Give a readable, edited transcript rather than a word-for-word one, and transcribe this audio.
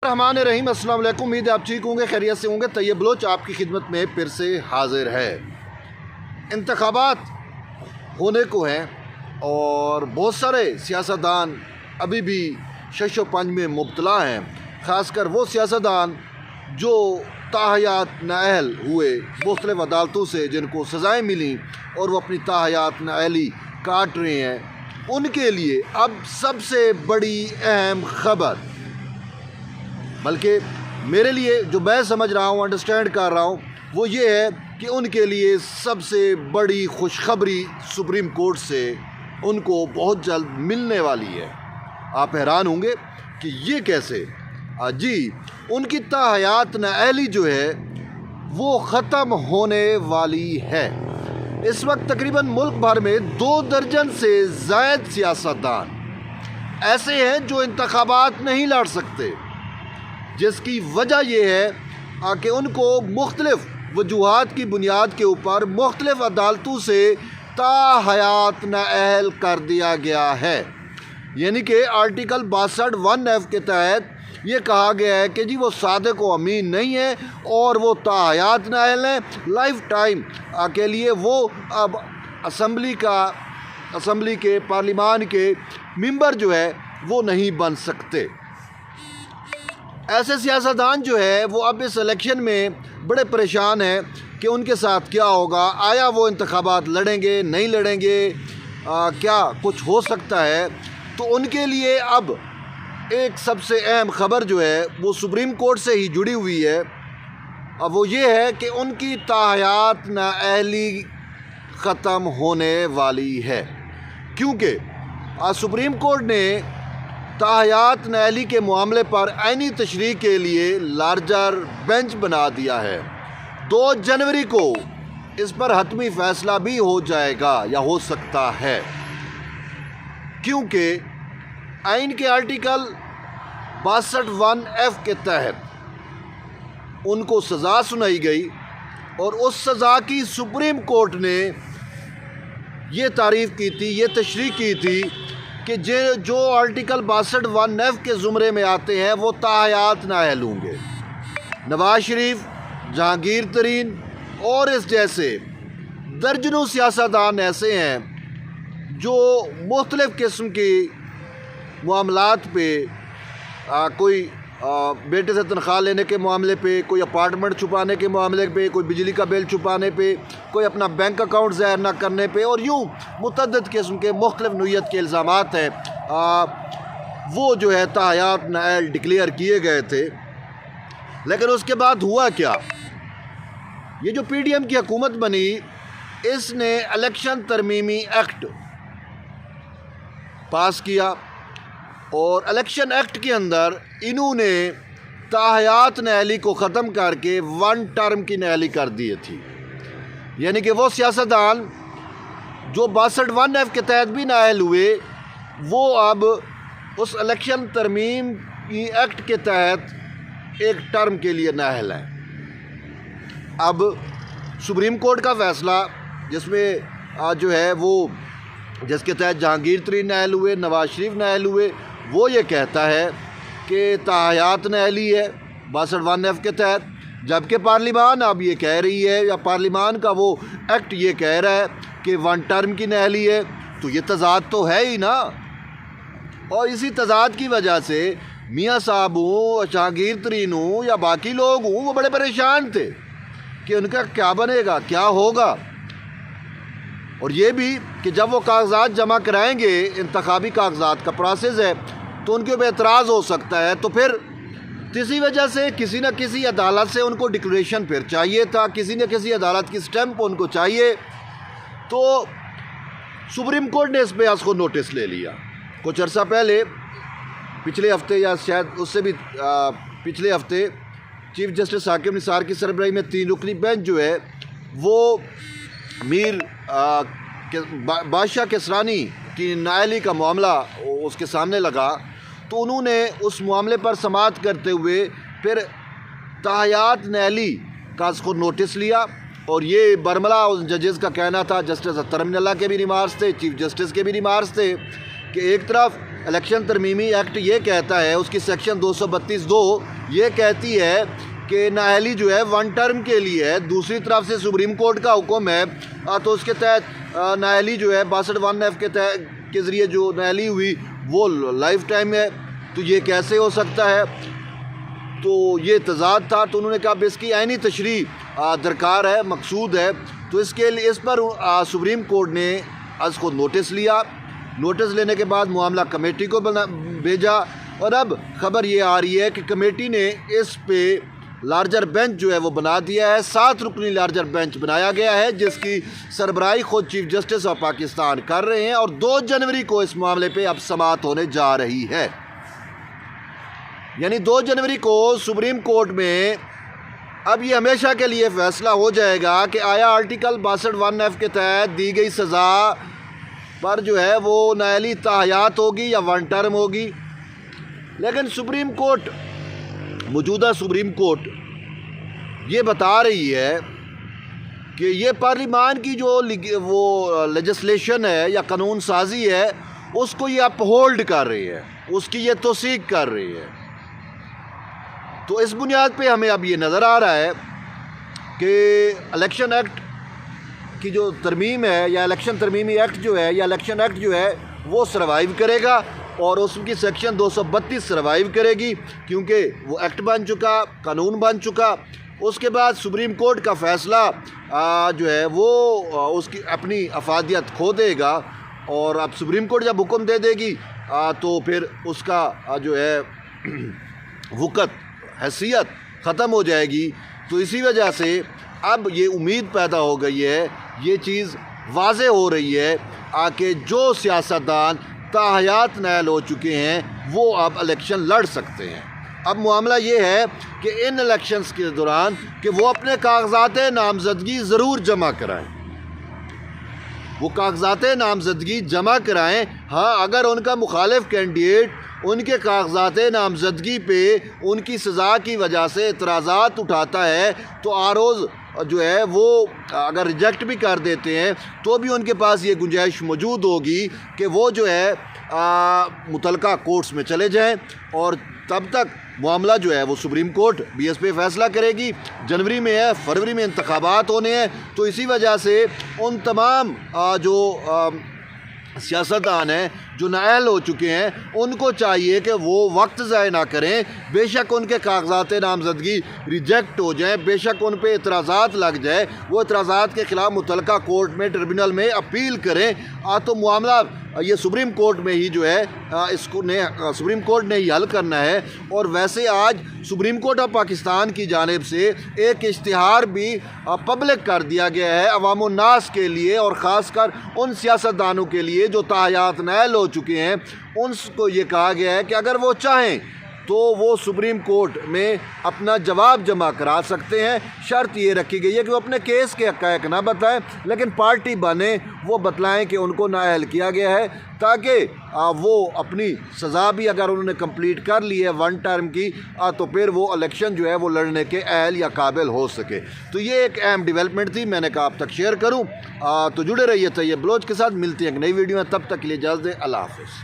रहमान रहीम अस्सलाम वालेकुम। उम्मीद है आप ठीक होंगे, खैरियत से होंगे। तैयब बलोच आपकी खिदमत में फिर से हाजिर है। इंतखाबात होने को हैं और बहुत सारे सियासतदान अभी भी शश व पंज में मुब्तला हैं। ख़ासकर वो सियासतदान जो ताहयात नाअहल हुए मुख्तलिफ़ अदालतों से, जिनको सज़ाएँ मिली और वो अपनी ताहयात नाअहली काट रहे हैं, उनके लिए अब सबसे बड़ी अहम ख़बर, बल्कि मेरे लिए जो मैं समझ रहा हूँ, अंडरस्टैंड कर रहा हूँ, वो ये है कि उनके लिए सबसे बड़ी खुशखबरी सुप्रीम कोर्ट से उनको बहुत जल्द मिलने वाली है। आप हैरान होंगे कि ये कैसे। जी, उनकी ताहयात नाअहली जो है वो ख़त्म होने वाली है। इस वक्त तकरीबन मुल्क भर में 2 दर्जन से ज़ायद सियासतदान ऐसे हैं जो इंतखाबात नहीं लड़ सकते, जिसकी वजह यह है कि उनको मुख्तलिफ़ वजूहात की बुनियाद के ऊपर मुख्तलिफ़ अदालतों से ताहयात नाअहल कर दिया गया है। यानी कि आर्टिकल 62(1)(f) के तहत ये कहा गया है कि जी वो सादिक व अमीन नहीं है और वो ताहयात नाअहल हैं। लाइफ टाइम के लिए वो अब असम्बली के पार्लिमान के मेंबर जो है वो नहीं बन सकते। ऐसे सियासतदान जो है वो अब इस इलेक्शन में बड़े परेशान हैं कि उनके साथ क्या होगा। आया वो इंतखाबात लड़ेंगे, नहीं लड़ेंगे, क्या कुछ हो सकता है। तो उनके लिए अब एक सबसे अहम ख़बर जो है वो सुप्रीम कोर्ट से ही जुड़ी हुई है। अब वो ये है कि उनकी ताहयात नाअहली ख़त्म होने वाली है, क्योंकि आज सुप्रीम कोर्ट ने ताहयात नाअहली के मामले पर आईनी तशरीह के लिए लार्जर बेंच बना दिया है। 2 जनवरी को इस पर हतमी फ़ैसला भी हो जाएगा या हो सकता है, क्योंकि आइन के आर्टिकल 62(1)(f) के तहत उनको सज़ा सुनाई गई और उस सज़ा की सुप्रीम कोर्ट ने ये तारीफ़ की थी, ये तशरीह की थी कि जो आर्टिकल 62(1)(f) के ज़ुमरे में आते हैं वो ताहयात नाअहल होंगे। नवाज शरीफ, जहांगीर तरीन और इस जैसे दर्जनों सियासतदान ऐसे हैं जो मुख्तलिफ़ किस्म की मामलात पे, कोई बेटे से तनख्वाह लेने के मामले पे, कोई अपार्टमेंट छुपाने के मामले पे, कोई बिजली का बिल छुपाने पे, कोई अपना बैंक अकाउंट ज़ाहिर न करने पे, और यूँ मुतअद्दिद किस्म के मुख्तलिफ़ नौइयत के इल्ज़ामात हैं, वो जो है ताहयात नाअहल डिक्लेयर किए गए थे। लेकिन उसके बाद हुआ क्या, ये जो PDM की हुकूमत बनी, इसने इलेक्शन तरमीमी एक्ट पास किया और इलेक्शन एक्ट के अंदर इन्होंने ताहयात नाअहली को ख़त्म करके 1 टर्म की नाअहली कर दी थी। यानी कि वो सियासतदान जो 62(1)(f) के तहत भी नाअहल हुए, वो अब उस इलेक्शन तरमीम की एक्ट के तहत 1 टर्म के लिए नाअहल हैं। अब सुप्रीम कोर्ट का फ़ैसला, जिसमें जो है वो जिसके तहत जहांगीर तरीन नाअहल हुए, नवाज शरीफ नाअहल हुए, वो ये कहता है कि ताहयात नाअहली है 62(1)(f) के तहत, जबकि पार्लिमान अब ये कह रही है, या पार्लिमान का वो एक्ट ये कह रहा है कि 1 टर्म की नाअहली है। तो ये तज़ाद तो है ही ना। और इसी तज़ाद की वजह से मियाँ साहब हों, जहांगीर तरीन हों या बाकी लोग हों, वो बड़े परेशान थे कि उनका क्या बनेगा, क्या होगा। और ये भी कि जब वो कागज़ात जमा कराएंगे, इंतखाबी कागज़ात का प्रोसेस है, तो उनके ऊपर एतराज़ हो सकता है। तो फिर किसी वजह से किसी न किसी अदालत से उनको डिक्लेरेशन फिर चाहिए था, किसी न किसी अदालत की स्टैंप उनको चाहिए। तो सुप्रीम कोर्ट ने इस पे उसको नोटिस ले लिया। कुछ अर्सा पहले, पिछले हफ्ते या शायद उससे भी पिछले हफ्ते, चीफ जस्टिस हाकिम निसार की सरबराही में 3 रुकनी बेंच जो है वो मीर बादशाह किसरानी की नाअहली का मामला उसके सामने लगा। तो उन्होंने उस मामले पर समाअत करते हुए फिर ताहयात नाअहली का उसको नोटिस लिया। और ये बरमला उस जजेस का कहना था, जस्टिस अख्तर अमीन अल्लाह के भी रिमार्क्स थे, चीफ जस्टिस के भी रिमार्क्स थे, कि एक तरफ الیکشن ترمیمی ایکٹ یہ کہتا ہے، اس کی سیکشن 232(2) یہ کہتی ہے کہ نااہلی جو ہے 1 ٹرم کے لیے ہے۔ دوسری طرف سے سپریم کورٹ کا حکم ہے تو اس کے تحت نااہلی جو ہے 62(1)(f) کے ذریعے جو نااہلی ہوئی وہ لائف ٹائم ہے۔ تو یہ کیسے ہو سکتا ہے؟ تو یہ تضاد تھا، تو انہوں نے کہا اس کی عینی تشریح درکار ہے، مقصود ہے۔ تو اس کے لیے اس پر سپریم کورٹ نے اس کو نوٹس لیا۔ نوٹس لینے کے بعد معاملہ کمیٹی کو بھیجا، اور اب خبر یہ آ رہی ہے کہ کمیٹی نے اس پہ لارجر بینچ جو ہے وہ بنا دیا ہے۔ 7 رکنی لارجر بینچ بنایا گیا ہے، جس کی سربراہی خود چیف جسٹس آف پاکستان کر رہے ہیں، اور 2 جنوری کو اس معاملے پہ اب سماعت ہونے جا رہی ہے۔ یعنی 2 جنوری کو سپریم کورٹ میں اب یہ ہمیشہ کے لیے فیصلہ ہو جائے گا کہ آیا آرٹیکل 62(1)(f) کے تحت دی گئی سزا پر جو ہے وہ نااہلی تاحیات ہوگی یا 1 ٹرم ہوگی۔ لیکن سپریم کورٹ، موجودہ سپریم کورٹ یہ بتا رہی ہے کہ یہ پارلیمان کی جو وہ لیجسلیشن ہے یا قانون سازی ہے، اس کو یہ اپ ہولڈ کر رہی ہے، اس کی یہ توثیق کر رہی ہے۔ تو اس بنیاد پہ ہمیں اب یہ نظر آ رہا ہے کہ الیکشن ایکٹ کی جو ترمیم ہے، یا الیکشن ترمیمی ایکٹ جو ہے، یا الیکشن ایکٹ جو ہے وہ سروائیو کرے گا، اور اس کی سیکشن 232 سروائیو کرے گی، کیونکہ وہ ایکٹ بن چکا، قانون بن چکا۔ اس کے بعد سپریم کورٹ کا فیصلہ جو ہے وہ اس کی اپنی افادیت کھو دے گا، اور اب سپریم کورٹ جب حکم دے دے گی تو پھر اس کا جو ہے وقت، حیثیت ختم ہو جائے گی۔ تو اسی وجہ سے اب یہ امید پیدا ہو گئی ہے، یہ چیز واضح ہو رہی ہے کہ جو سیاستدان تاحیات نائل ہو چکے ہیں وہ اب الیکشن لڑ سکتے ہیں۔ اب معاملہ یہ ہے کہ ان الیکشنز کے دوران کہ وہ اپنے کاغذات نامزدگی ضرور جمع کرائیں، وہ کاغذات نامزدگی جمع کرائیں۔ ہاں، اگر ان کا مخالف کینڈیڈیٹ ان کے کاغذات نامزدگی پہ ان کی سزا کی وجہ سے اعتراضات اٹھاتا ہے، تو آروز جو ہے وہ اگر ریجیکٹ بھی کر دیتے ہیں تو بھی ان کے پاس یہ گنجائش موجود ہوگی کہ وہ جو ہے متعلقہ کورٹس میں چلے جائیں، اور تب تک معاملہ جو ہے وہ سپریم کورٹ بھی اس پہ فیصلہ کرے گی۔ جنوری میں ہے، فروری میں انتخابات ہونے ہیں، تو اسی وجہ سے ان تمام جو سیاستدان ہیں جو نااہل ہو چکے ہیں، ان کو چاہیے کہ وہ وقت ضائع نہ کریں۔ بے شک ان کے کاغذات نامزدگی ریجیکٹ ہو جائیں، بے شک ان پہ اعتراضات لگ جائے، وہ اعتراضات کے خلاف متعلقہ کورٹ میں، ٹربیونل میں اپیل کریں، تو معاملہ یہ سپریم کورٹ میں ہی جو ہے سپریم کورٹ نے ہی حل کرنا ہے۔ اور ویسے آج سپریم کورٹ آف پاکستان کی جانب سے ایک اشتہار بھی پبلک کر دیا گیا ہے عوام الناس کے لیے، اور خاص کر ان سیاستدانوں کے لیے جو تاحیات نائل ہو چکے ہیں، ان کو یہ کہا گیا ہے کہ اگر وہ چاہیں تو وہ سپریم کورٹ میں اپنا جواب جمع کرا سکتے ہیں۔ شرط یہ رکھی گئی ہے کہ وہ اپنے کیس کے حقائق نہ بتائیں، لیکن پارٹی بنے وہ بتلائیں کہ ان کو نااہل کیا گیا ہے، تاکہ وہ اپنی سزا بھی اگر انہوں نے کمپلیٹ کر لی ہے 1 ٹرم کی، تو پھر وہ الیکشن جو ہے وہ لڑنے کے اہل یا قابل ہو سکے۔ تو یہ ایک اہم ڈیولپمنٹ تھی، میں نے کہا آپ تک شیئر کروں۔ تو جڑے رہیے طیب بلوچ کے ساتھ، ملتے ہیں ایک نئی ویڈیو میں، تب تک کے لیے اجازت دیں، اللہ حافظ۔